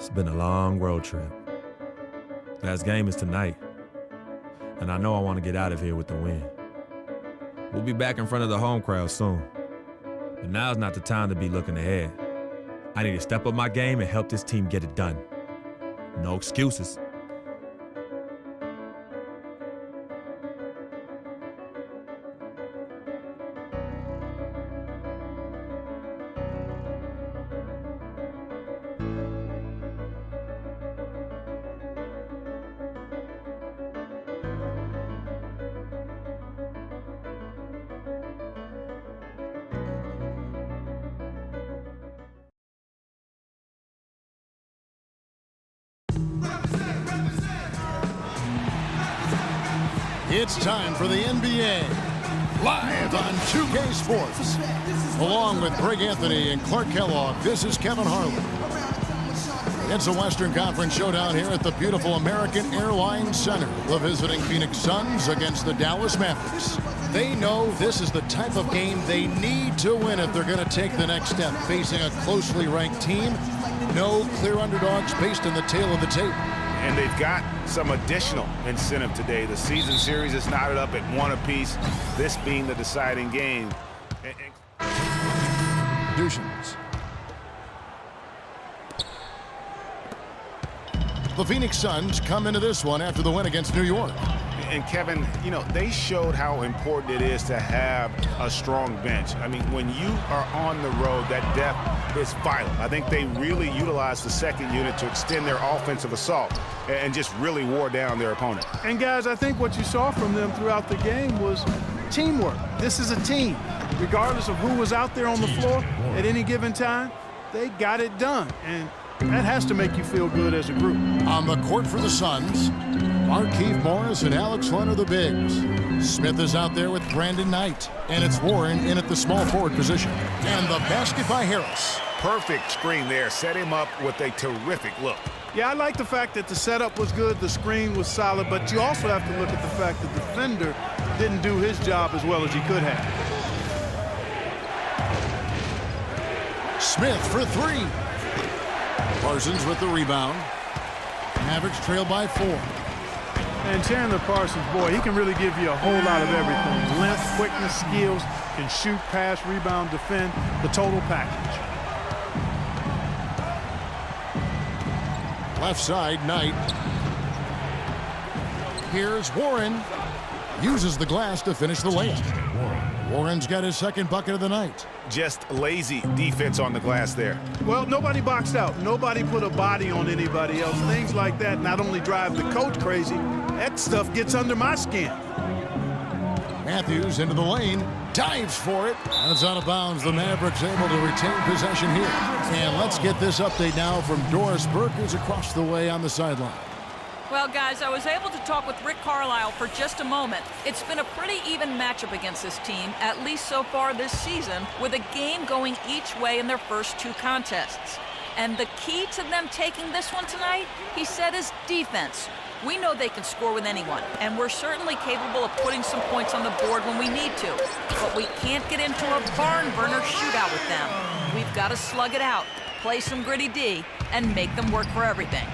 It's been a long road trip. Last game is tonight, and I know I want to get out of here with the win. We'll be back in front of the home crowd soon, but now's not the time to be looking ahead. I need to step up my game and help this team get it done. No excuses. It's time for the NBA, live on 2K Sports. Along with Greg Anthony and Clark Kellogg, this is Kevin Harlan. It's a Western Conference showdown here at the beautiful American Airlines Center. The visiting Phoenix Suns against the Dallas Mavericks. They know this is the type of game they need to win if they're going to take the next step, facing a closely ranked team. No clear underdogs based on the tail of the tape. And they've got some additional incentive today. The season series is knotted up at 1 apiece, this being the deciding game. Deuces. The Phoenix Suns come into this one after the win against New York. And Kevin, you know, they showed how important it is to have a strong bench. I mean, when you are on the road, that depth is vital. I think they really utilized the second unit to extend their offensive assault and just really wore down their opponent. And guys, I think what you saw from them throughout the game was teamwork. This is a team. Regardless of who was out there on the floor at any given time, they got it done. And that has to make you feel good as a group. On the court for the Suns, Markieff Morris and Alex Len are the bigs. Smith is out there with Brandon Knight, and it's Warren in at the small forward position. And the basket by Harris. Perfect screen there. Set him up with a terrific look. Yeah, I like the fact that the setup was good, the screen was solid, but you also have to look at the fact that the defender didn't do his job as well as he could have. Smith for three. Parsons with the rebound. Mavericks trail by 4. And Chandler Parsons, boy, he can really give you a whole lot of everything. Length, quickness, skills, can shoot, pass, rebound, defend, the total package. Left side, Knight. Here's Warren. Uses the glass to finish the layup. Warren's got his second bucket of the night. Just lazy defense on the glass there. Well, nobody boxed out. Nobody put a body on anybody else. Things like that not only drive the coach crazy, that stuff gets under my skin. Matthews into the lane, dives for it. And it's out of bounds. The Mavericks able to retain possession here. And let's get this update now from Doris Burke, who's across the way on the sideline. Well, guys, I was able to talk with Rick Carlisle for just a moment. It's been a pretty even matchup against this team, at least so far this season, with a game going each way in their first 2 contests. And the key to them taking this one tonight, he said, is defense. We know they can score with anyone, and we're certainly capable of putting some points on the board when we need to. But we can't get into a barn burner shootout with them. We've got to slug it out, play some gritty D, and make them work for everything.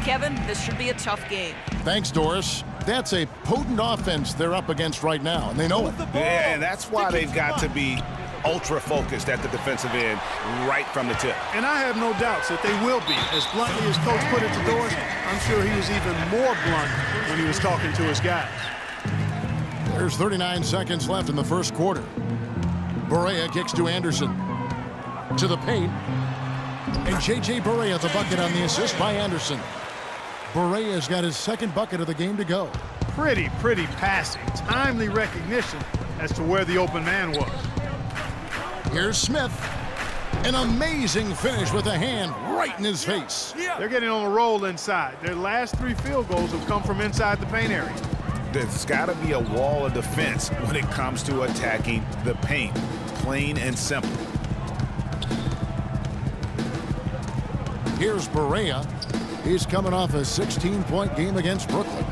Kevin, this should be a tough game. Thanks, Doris. That's a potent offense they're up against right now, and they know it. Yeah, and that's why they've got to be ultra-focused at the defensive end right from the tip. And I have no doubts that they will be. As bluntly as Coach put it to Doris, I'm sure he was even more blunt when he was talking to his guys. There's 39 seconds left in the first quarter. Barea kicks to Anderson. To the paint. And J.J. Barea the bucket on the assist by Anderson. Barea's got his second bucket of the game to go. Pretty passing. Timely recognition as to where the open man was. Here's Smith. An amazing finish with a hand right in his face. They're getting on a roll inside. Their last 3 field goals have come from inside the paint area. There's got to be a wall of defense when it comes to attacking the paint. Plain and simple. Here's Barea. He's coming off a 16-point game against Brooklyn.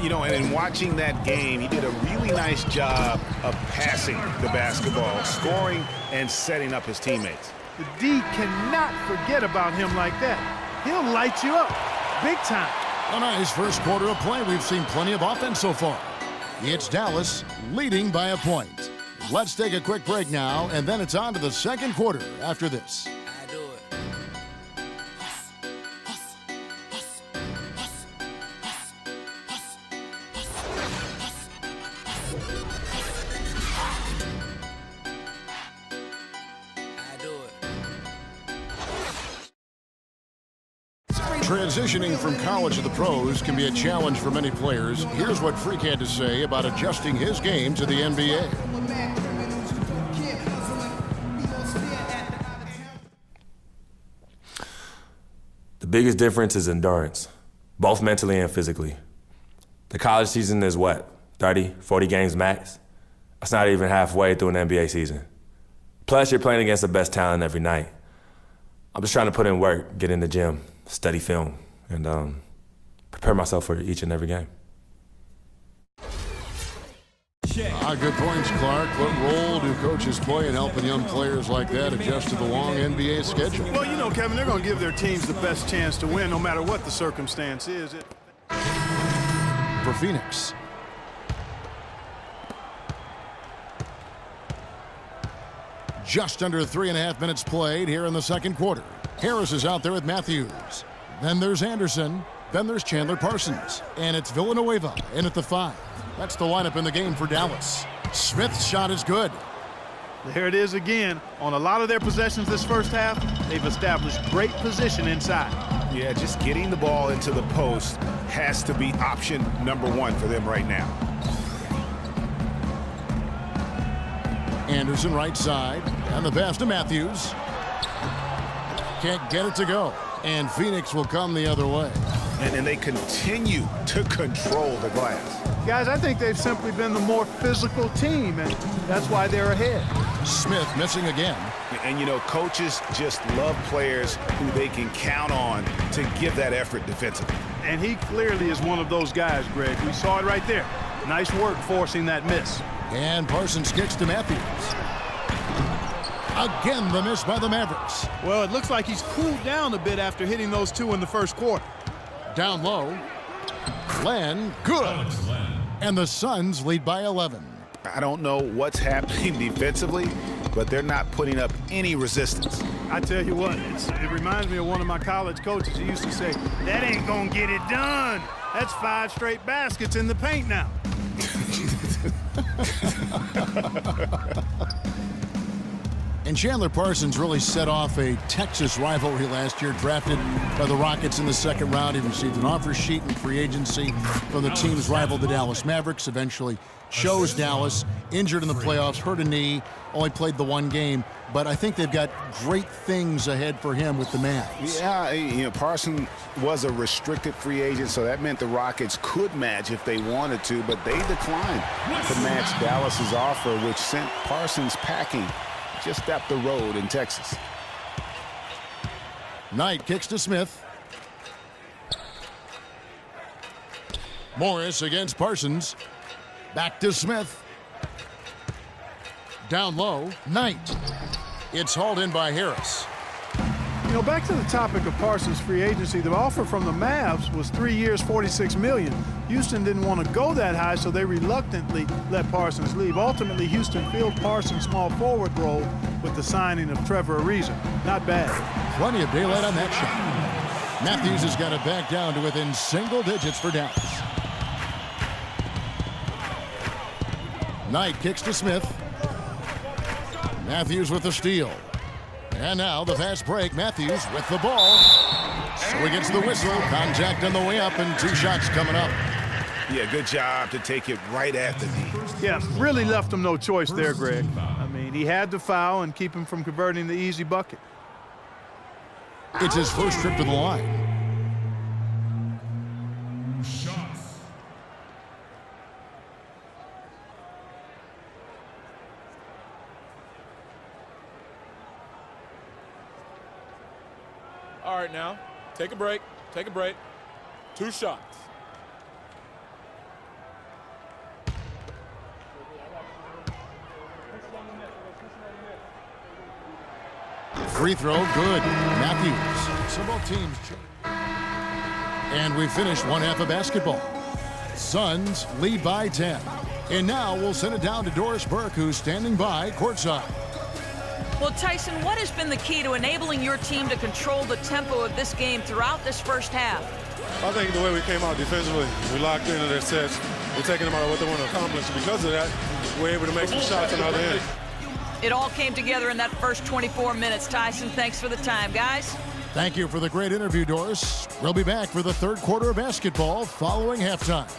You know, and in watching that game, he did a really nice job of passing the basketball, scoring, and setting up his teammates. The D cannot forget about him like that. he'll light you up big time. A nice first quarter of play. We've seen plenty of offense so far. It's Dallas leading by a point. Let's take a quick break now, and then it's on to the second quarter after this. Transitioning from college to the pros can be a challenge for many players. Here's what Freak had to say about adjusting his game to the NBA. The biggest difference is endurance, both mentally and physically. The college season is what, 30, 40 games max? That's not even halfway through an NBA season. Plus, you're playing against the best talent every night. I'm just trying to put in work, get in the gym, study film, and prepare myself for each and every game. Good points, Clark. What role do coaches play in helping young players like that adjust to the long NBA schedule? Well, you know, Kevin, they're going to give their teams the best chance to win no matter what the circumstance is. For Phoenix. Just under 3.5 minutes played here in the second quarter. Harris is out there with Matthews. Then there's Anderson. Then there's Chandler Parsons. And it's Villanueva in at the 5. That's the lineup in the game for Dallas. Smith's shot is good. There it is again. On a lot of their possessions this first half, they've established great position inside. Yeah, just getting the ball into the post has to be option number one for them right now. Anderson right side. And the pass to Matthews. Can't get it to go. And Phoenix will come the other way. And they continue to control the glass. Guys, I think they've simply been the more physical team, and that's why they're ahead. Smith missing again. And, you know, coaches just love players who they can count on to give that effort defensively. And he clearly is one of those guys, Greg. We saw it right there. Nice work forcing that miss. And Parsons kicks to Matthews. Again, the miss by the Mavericks. Well, it looks like he's cooled down a bit after hitting those two in the first quarter. Down low. Len, good. And the Suns lead by 11. I don't know what's happening defensively, but they're not putting up any resistance. I tell you what, it reminds me of one of my college coaches. He used to say, that ain't gonna get it done. That's 5 straight baskets in the paint now. And Chandler Parsons really set off a Texas rivalry last year, drafted by the Rockets in the second round. He received an offer sheet in free agency from the team's rival, the Dallas Mavericks. Eventually chose Dallas, injured in the playoffs, hurt a knee, only played the one game. But I think they've got great things ahead for him with the Mavs. Yeah, you know, Parsons was a restricted free agent, so that meant the Rockets could match if they wanted to, but they declined to match Dallas's offer, which sent Parsons packing just up the road in Texas. Knight kicks to Smith. Morris against Parsons. Back to Smith. Down low, Knight. It's hauled in by Harris. You know, back to the topic of Parsons' free agency, the offer from the Mavs was 3 years, $46 million. Houston didn't want to go that high, so they reluctantly let Parsons leave. Ultimately, Houston filled Parsons' small forward role with the signing of Trevor Ariza. Not bad. Plenty of daylight on that shot. Matthews has got it back down to within single digits for Dallas. Knight kicks to Smith. Matthews with the steal. And now the fast break. Matthews with the ball. So he gets the whistle. Contact on the way up and 2 shots coming up. Yeah, good job to take it right at the knee. Yeah, really left him no choice there, Greg. I mean, he had to foul and keep him from converting the easy bucket. It's his first trip to the line. All right, now, take a break. Take a break. 2 shots. Free throw, good. Matthews. So both teams. And we finished one half of basketball. Suns lead by 10. And now we'll send it down to Doris Burke, who's standing by courtside. Well, Tyson, what has been the key to enabling your team to control the tempo of this game throughout this first half? I think the way we came out defensively, we locked into their sets. We're taking them out of what they want to accomplish. Because of that, we're able to make some shots on the other end. It all came together in that first 24 minutes. Tyson, thanks for the time, guys. Thank you for the great interview, Doris. We'll be back for the third quarter of basketball following halftime.